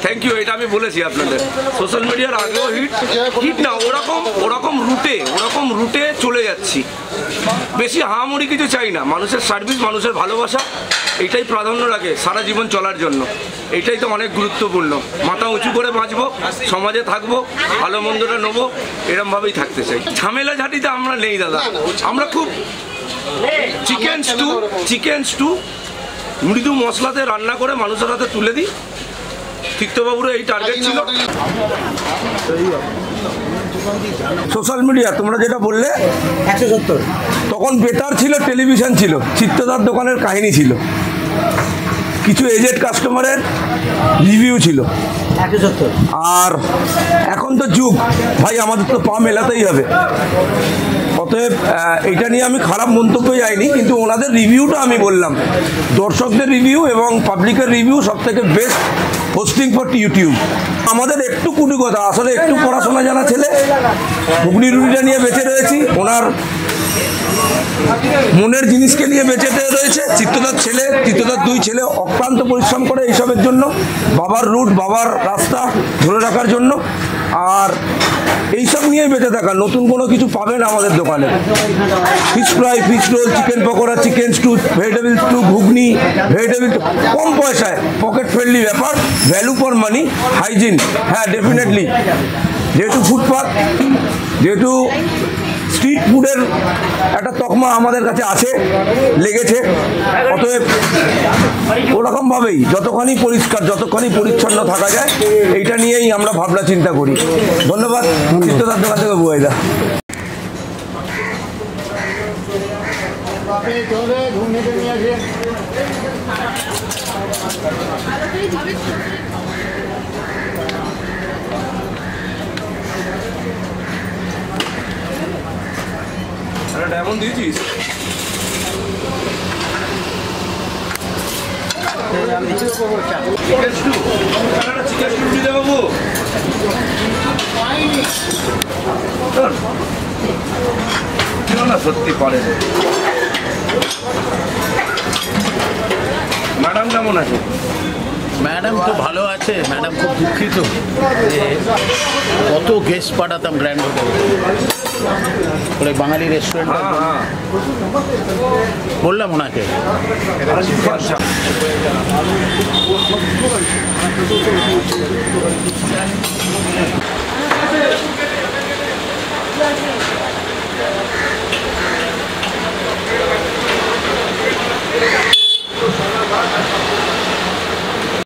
Thank you. এটা আমি বলেছি আপনাদের, সোশ্যাল মিডিয়ার আগেও হিট না, ওরকম রুটে চলে যাচ্ছি। বেশি হামামুড়ি কিছু চাই না, মানুষের সার্ভিস, মানুষের ভালোবাসা, এটাই প্রাধান্য রাখে সারা জীবন চলার জন্য। এইটাই তো অনেক গুরুত্বপূর্ণ। মাথা উঁচু করে বাঁচবো, সমাজে থাকবো, ভালো মন্দটা নেবো, এরমভাবেই থাকতে চাই। ঝামেলা ঝাঁটিতে আমরা নেই দাদা, আমরা খুব চিকেন স্টু মৃদু মশলাতে রান্না করে মানুষের হাতে তুলে দিই। তিক্তবাবুরও এই টার্গেট ছিল। সোশ্যাল মিডিয়া তোমরা যেটা বললে 170, তখন বেতার ছিল, টেলিভিশন ছিল, চিত্তদার দোকানের কাহিনী ছিল, কিছু এজেড কাস্টমারের রিভিউ ছিল, 170। আর এখন তো যুগ ভাই, আমাদের তো পা মেলাতেই হবে। অতএব এটা নিয়ে আমি খারাপ মন্তব্য যাইনি, কিন্তু ওনাদের রিভিউটা আমি বললাম, দর্শকদের রিভিউ এবং পাবলিকের রিভিউ সব থেকে বেস্ট হোস্টিং ফর ইউটিউব। আমাদের একটু কুটি কথা, আসলে একটু পড়াশোনা জানা ছেলে, ঘুগনি রুটিটা নিয়ে বেঁচে রয়েছি, ওনার মনের জিনিসকে নিয়ে বেঁচে রয়েছে। চিত্তদার দুই ছেলে অক্লান্ত পরিশ্রম করে এইসবের জন্য, বাবার রুট, বাবার রাস্তা ধরে রাখার জন্য, আর এইসব নিয়েই বেঁচে থাকা। নতুন কোনো কিছু পাবেন আমাদের দোকানে, fish fry, fish roll, chicken pakora, chicken stew, vegetable stew, ঘুগনি, ভেজিটেবল, কম পয়সায়, পকেট ফ্রেন্ডলি ব্যাপার, ভ্যালু ফর মানি, হাইজিন। হ্যাঁ, ডেফিনেটলি, যেহেতু ফুটপাথ, যেহেতু স্ট্রিট ফুডের একটা তকমা আমাদের কাছে আছে, লেগেছে, অতএব ওরকমভাবেই যতখানি পরিষ্কার, যতখানি পরিচ্ছন্ন থাকা যায়, এইটা নিয়েই আমরা ভাবনা চিন্তা করি। ধন্যবাদ। চিত্তদার দোকান থেকে বুয়াইদা। ডায়মন্ড দিয়েছিস? চিকেন স্টু দিতে বাবু, না সত্যি পারে। ম্যাডাম কেমন আছে? ম্যাডাম তো ভালো আছে। ম্যাডাম খুব দুঃখিত যে কত গেস্ট পাঠাতাম গ্র্যান্ড হোটেলে, বাঙালি রেস্টুরেন্ট বললাম ওনাকে। আচ্ছা